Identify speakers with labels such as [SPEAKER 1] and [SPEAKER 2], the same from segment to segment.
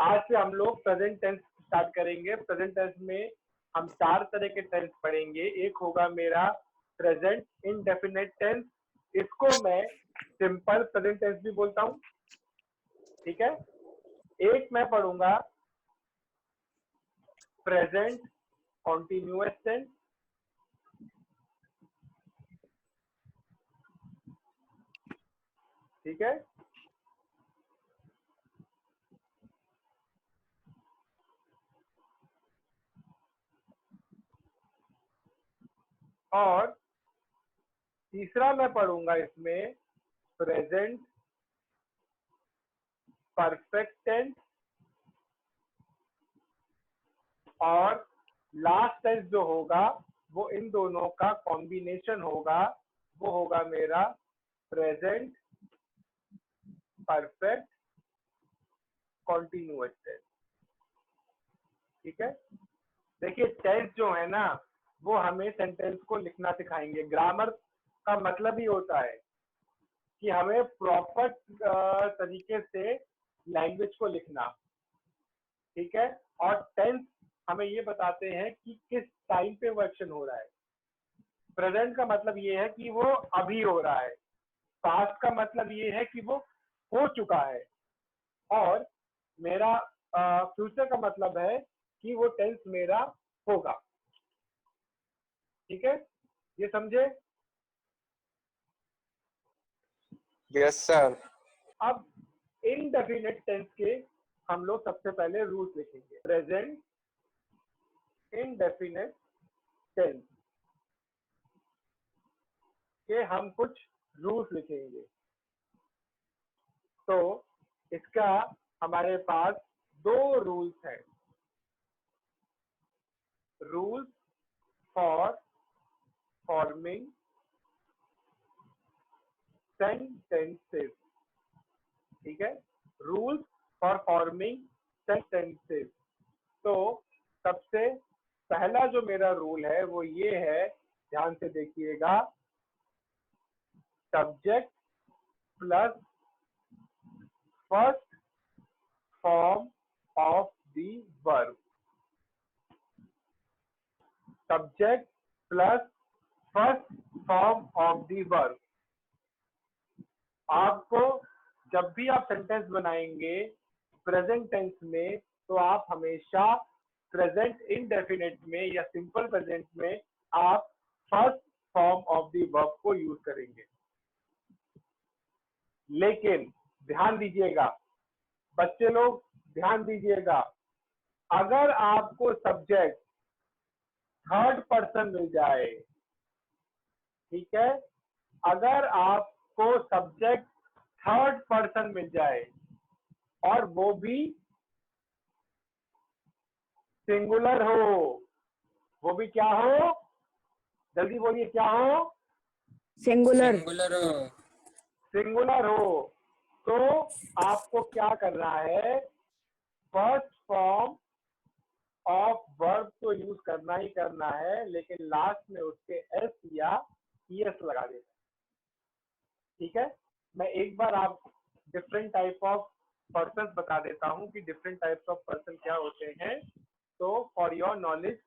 [SPEAKER 1] आज से हम लोग प्रेजेंट टेंस स्टार्ट करेंगे। प्रेजेंट टेंस में हम 4 तरह के टेंस पढ़ेंगे। एक होगा मेरा प्रेजेंट इंडेफिनिट टेंस, इसको मैं सिंपल प्रेजेंट टेंस भी बोलता हूं, ठीक है। एक मैं पढ़ूंगा प्रेजेंट कॉन्टिन्यूअस टेंस, ठीक है। और तीसरा मैं पढ़ूंगा इसमें प्रेजेंट परफेक्ट टेंस, और लास्ट टेंस जो होगा वो इन दोनों का कॉम्बिनेशन होगा, वो होगा मेरा प्रेजेंट परफेक्ट कॉन्टिन्यूअस टेंस, ठीक है। देखिए टेंस जो है ना वो हमें सेंटेंस को लिखना सिखाएंगे। ग्रामर का मतलब ही होता है कि हमें प्रॉपर तरीके से लैंग्वेज को लिखना, ठीक है। और टेंस हमें ये बताते हैं कि किस टाइम पे वो एक्शन हो रहा है। प्रेजेंट का मतलब ये है कि वो अभी हो रहा है, पास्ट का मतलब ये है कि वो हो चुका है, और मेरा फ्यूचर का मतलब है कि वो टेंस मेरा होगा, ठीक है। ये समझे?
[SPEAKER 2] Yes sir.
[SPEAKER 1] अब इनडेफिनेट टेंस के हम लोग सबसे पहले रूल्स लिखेंगे। प्रेजेंट इनडेफिनेट टेंस के हम कुछ रूल्स लिखेंगे। तो इसका हमारे पास 2 रूल्स हैं। रूल्स फॉर फॉर्मिंग सेंटेंसेस, ठीक है। Rules for forming sentences. तो सबसे पहला जो मेरा रूल है वो ये है, ध्यान से देखिएगा, subject plus first form of the verb. Subject plus first form of the verb. आपको जब भी आप सेंटेंस बनाएंगे प्रेजेंट टेंस में, तो आप हमेशा प्रेजेंट इंडेफिनिट में या सिंपल प्रेजेंट में आप first form of the verb को यूज करेंगे। लेकिन ध्यान दीजिएगा बच्चे लोग, ध्यान दीजिएगा, अगर आपको सब्जेक्ट थर्ड पर्सन मिल जाए, ठीक है, अगर आपको सब्जेक्ट थर्ड पर्सन मिल जाए और वो भी सिंगुलर हो, वो भी क्या हो, जल्दी बोलिए, क्या हो?
[SPEAKER 3] सिंगुलर।
[SPEAKER 1] सिंगुलर हो, तो आपको क्या करना है, फर्स्ट फॉर्म ऑफ वर्ब तो यूज करना ही करना है, लेकिन लास्ट में उसके एस या ईएस लगा देना, ठीक है। मैं एक बार आप डिफरेंट टाइप ऑफ पर्सन बता देता हूं कि डिफरेंट टाइप्स ऑफ पर्सन क्या होते हैं। तो फॉर योर नॉलेज,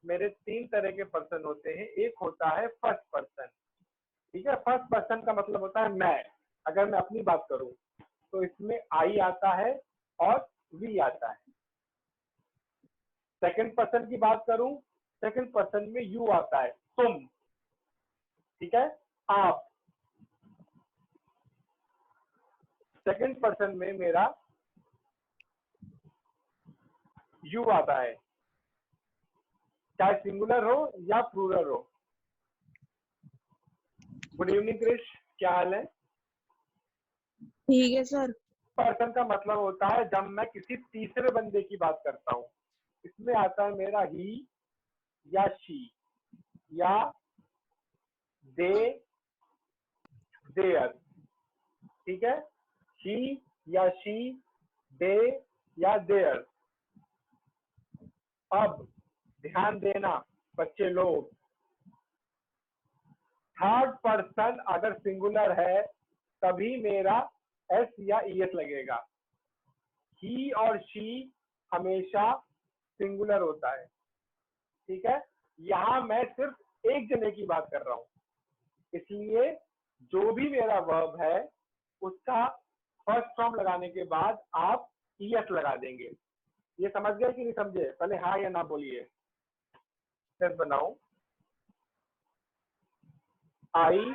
[SPEAKER 1] मेरे 3 तरह के पर्सन होते हैं। एक होता है फर्स्ट पर्सन, ठीक है। फर्स्ट पर्सन का मतलब होता है मैं। अगर मैं अपनी बात करूं तो इसमें आई आता है और वी आता है। सेकंड पर्सन की बात करूं, सेकंड पर्सन में यू आता है, तुम, ठीक है, आप। सेकंड पर्सन में मेरा यू आता है, चाहे सिंगुलर हो या प्लूरल हो। गुड इवनिंग क्रिश, क्या हाल है?
[SPEAKER 3] ठीक है सर।
[SPEAKER 1] पर्सन का मतलब होता है जब मैं किसी तीसरे बंदे की बात करता हूं। इसमें आता है मेरा ही या शी या दे, देयर, ठीक है। ही या शी, दे या देयर। अब ध्यान देना बच्चे लोग, थर्ड पर्सन अगर सिंगुलर है तभी मेरा एस या ईएस लगेगा। ही और शी हमेशा सिंगुलर होता है, ठीक है। यहाँ मैं सिर्फ एक जने की बात कर रहा हूँ, इसलिए जो भी मेरा वर्ब है उसका फर्स्ट फॉर्म लगाने के बाद आप ईएस लगा देंगे। ये समझ गए कि नहीं समझे? पहले हाँ या ना बोलिए, फिर बनाओ। I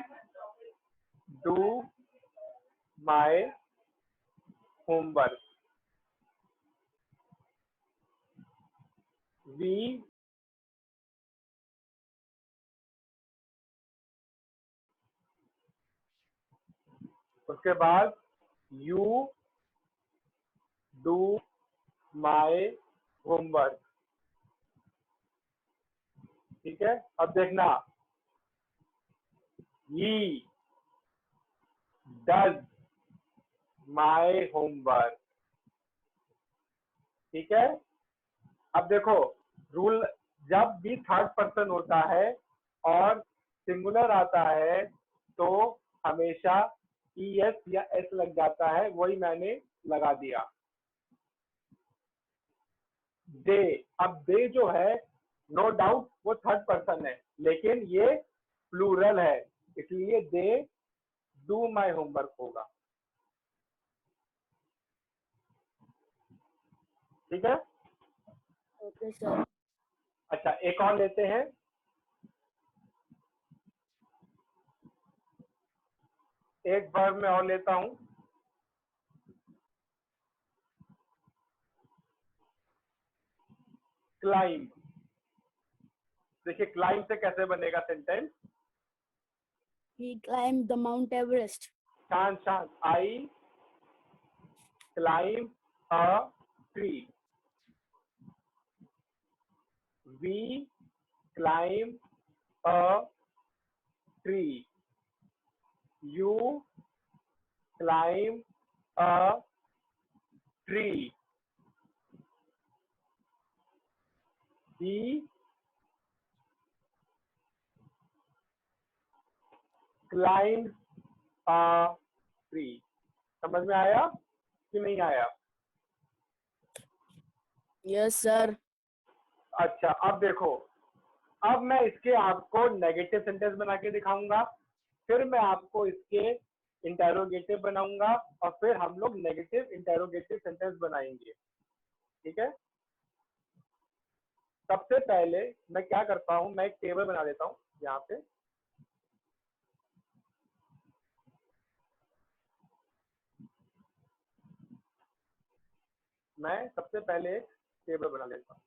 [SPEAKER 1] do my homework, we उसके बाद यू डू माई होमवर्क, ठीक है। अब देखना, ही डज माई होमवर्क, ठीक है। अब देखो रूल, जब भी थर्ड पर्सन होता है और सिंगुलर आता है तो हमेशा ईएस या एस लग जाता है, वही मैंने लगा दिया। दे, अब दे जो है नो डाउट वो थर्ड पर्सन है, लेकिन ये प्लूरल है, इसलिए दे डू माई होमवर्क होगा, ठीक है।
[SPEAKER 3] Okay sir.
[SPEAKER 1] अच्छा, एक और लेते हैं। एक वर्ब में और लेता हूं, क्लाइंब। देखिए क्लाइंब से कैसे बनेगा sentence,
[SPEAKER 3] He climbed the Mount Everest.
[SPEAKER 1] शांत शांत। I climb a tree, we climb a tree, you climb a tree, he climbed a tree। समझ में आया कि नहीं आया?
[SPEAKER 3] Yes sir.
[SPEAKER 1] अच्छा, अब देखो, अब मैं इसके आपको नेगेटिव सेंटेंस बना के दिखाऊंगा, फिर मैं आपको इसके इंटेरोगेटिव बनाऊंगा और फिर हम लोग नेगेटिव इंटेरोगेटिव सेंटेंस बनाएंगे, ठीक है। सबसे पहले मैं क्या करता हूं, मैं एक टेबल बना देता हूं यहाँ पे। मैं सबसे पहले एक टेबल बना लेता हूं।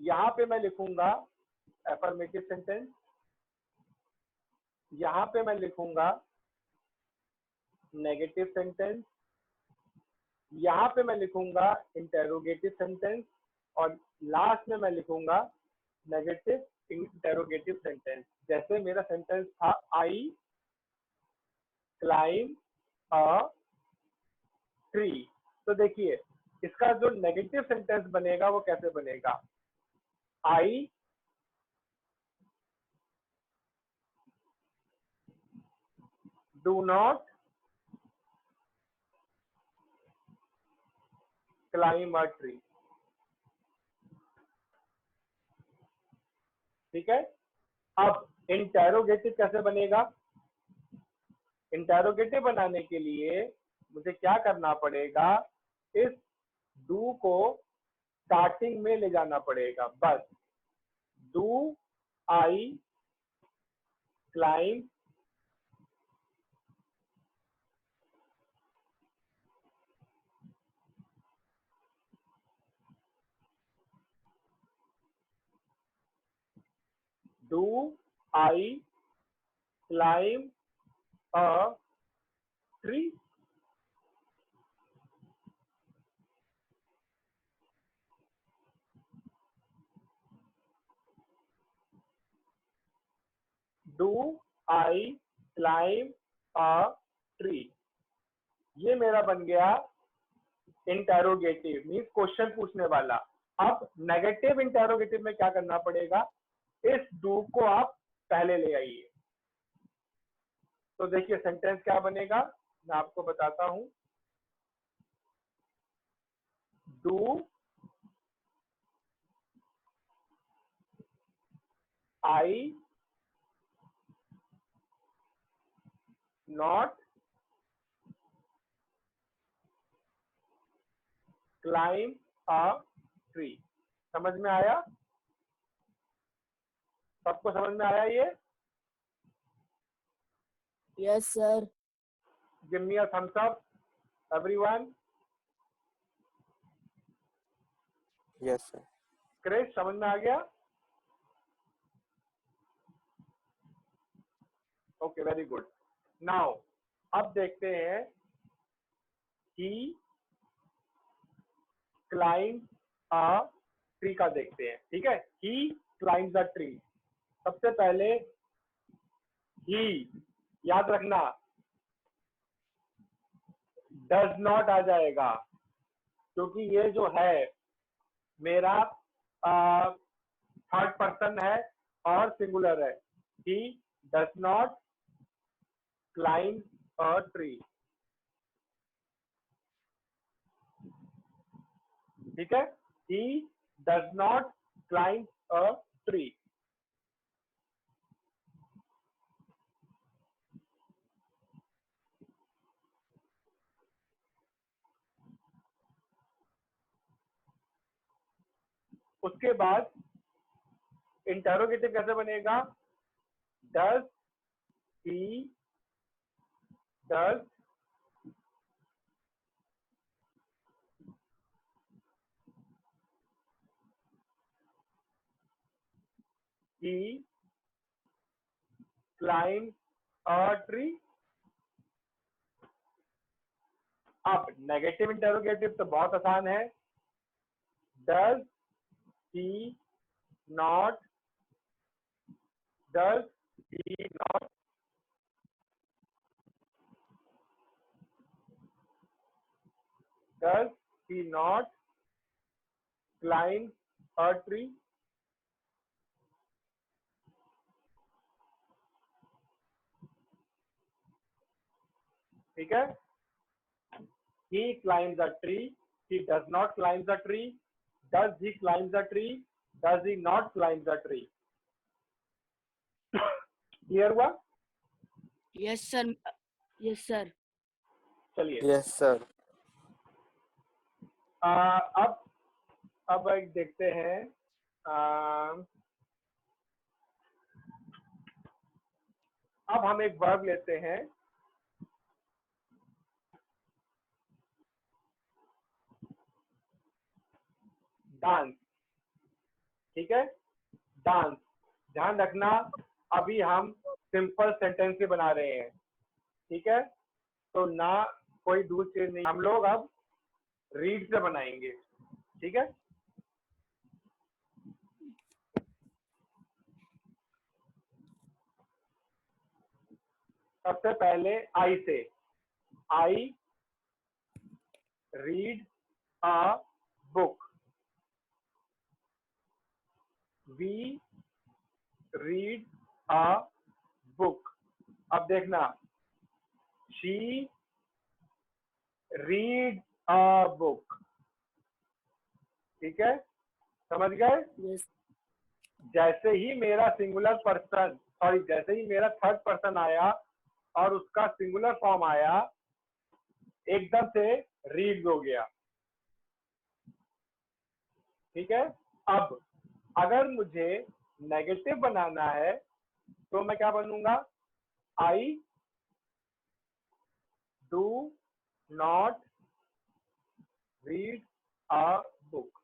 [SPEAKER 1] यहाँ पे मैं लिखूंगा एफर्मेटिव सेंटेंस, यहाँ पे मैं लिखूंगा नेगेटिव सेंटेंस, यहाँ पे मैं लिखूंगा इंटेरोगेटिव सेंटेंस और लास्ट में मैं लिखूंगा नेगेटिव इंटेरोगेटिव सेंटेंस। जैसे मेरा सेंटेंस था, आई क्लाइंब अ ट्री। तो देखिए इसका जो नेगेटिव सेंटेंस बनेगा वो कैसे बनेगा, आई do not climb a tree, ठीक है। अब इंटेरोगेटिव कैसे बनेगा, इंटेरोगेटिव बनाने के लिए मुझे क्या करना पड़ेगा, इस डू को स्टार्टिंग में ले जाना पड़ेगा, बस। Do I climb do I climb a tree, do I climb a tree. ये मेरा बन गया इंटेरोगेटिव, मीन्स क्वेश्चन पूछने वाला। अब नेगेटिव इंटेरोगेटिव में क्या करना पड़ेगा, इस डू को आप पहले ले आइए। तो देखिए सेंटेंस क्या बनेगा, मैं आपको बताता हूं। Do I not climb a tree. समझ में आया? सबको समझ में आया ये?
[SPEAKER 3] Yes, sir.
[SPEAKER 1] Give me a thumbs up everyone.
[SPEAKER 2] Yes, sir.
[SPEAKER 1] Krish, समझ में आ गया? Okay, very good. नाउ अब देखते हैं ही क्लाइंब अ ट्री का देखते हैं। ठीक है, ही क्लाइंब्स अ ट्री। सबसे पहले ही, याद रखना, डज नॉट आ जाएगा, क्योंकि ये जो है मेरा थर्ड पर्सन है और सिंगुलर है। He does not climb a tree. ठीक है, he does not climb a tree. उसके बाद इंटरोगेटिव कैसे बनेगा? Does he does he climb a tree. अब नेगेटिव इंटरोगेटिव तो बहुत आसान है। Does he not, does he not, does he not climb a tree. ठीक है, he climbs a tree, he does not climb the tree, does he climb the tree, does he not climb the tree। Clear हुआ?
[SPEAKER 3] Yes, sir. Yes, sir.
[SPEAKER 1] चलिए,
[SPEAKER 2] Yes, sir.
[SPEAKER 1] अब एक देखते हैं। अब हम एक वर्ब लेते हैं। डांस। ठीक है, डांस। ध्यान रखना, अभी हम सिंपल सेंटेंस से बना रहे हैं। ठीक है, तो ना कोई दूसरी चीज नहीं, हम लोग अब रीड से बनाएंगे। ठीक है, सबसे पहले आई से। I read a book. We read a book. अब देखना, शी रीड अ बुक। ठीक है, समझ गए?
[SPEAKER 3] Yes.
[SPEAKER 1] जैसे ही मेरा सिंगुलर पर्सन, सॉरी, जैसे ही मेरा थर्ड पर्सन आया और उसका सिंगुलर फॉर्म आया, एकदम से रीड हो गया। ठीक है, अब अगर मुझे नेगेटिव बनाना है तो मैं क्या बनूंगा? I do not read a book.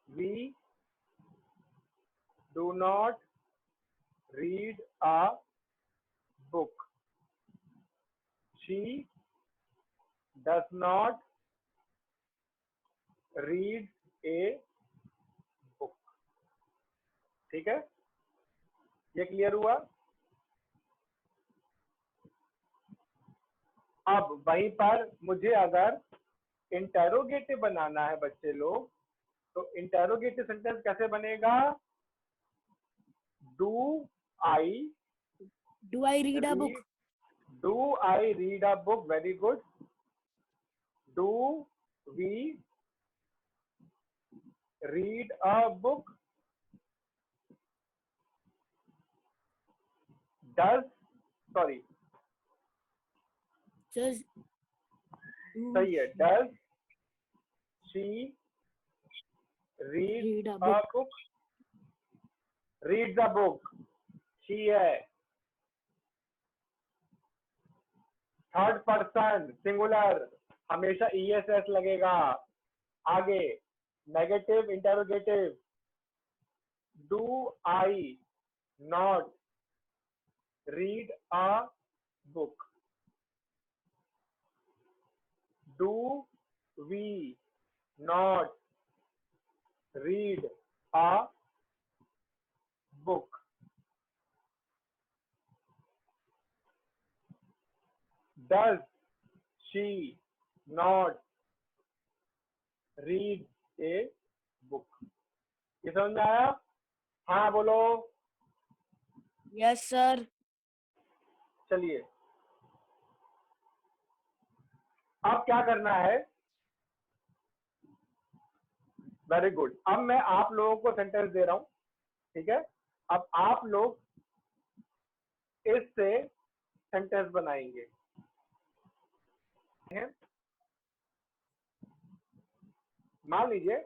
[SPEAKER 1] We do not read a book. She does not read a book. ठीक है, ये क्लियर हुआ? अब वहीं पर मुझे अगर इंटेरोगेटिव बनाना है बच्चे लोग, तो इंटेरोगेटिव सेंटेंस कैसे बनेगा? Do I
[SPEAKER 3] Do I read a book?
[SPEAKER 1] Do I read a book? Very good. Do we read a book? Does, sorry,
[SPEAKER 3] Does do
[SPEAKER 1] सही है. Does she read
[SPEAKER 3] read a
[SPEAKER 1] a
[SPEAKER 3] book?
[SPEAKER 1] Book? Reads a book, she है. Third person singular, हमेशा ESS लगेगा. आगे negative interrogative. Do I not read a book? Do we not read a book? Does she not read a book? ये समझ में आया? हाँ बोलो.
[SPEAKER 3] Yes, sir.
[SPEAKER 1] चलिए अब क्या करना है? Very good. अब मैं आप लोगों को सेंटेंस दे रहा हूं, ठीक है? अब आप लोग इससे सेंटेंस बनाएंगे. मान लीजिए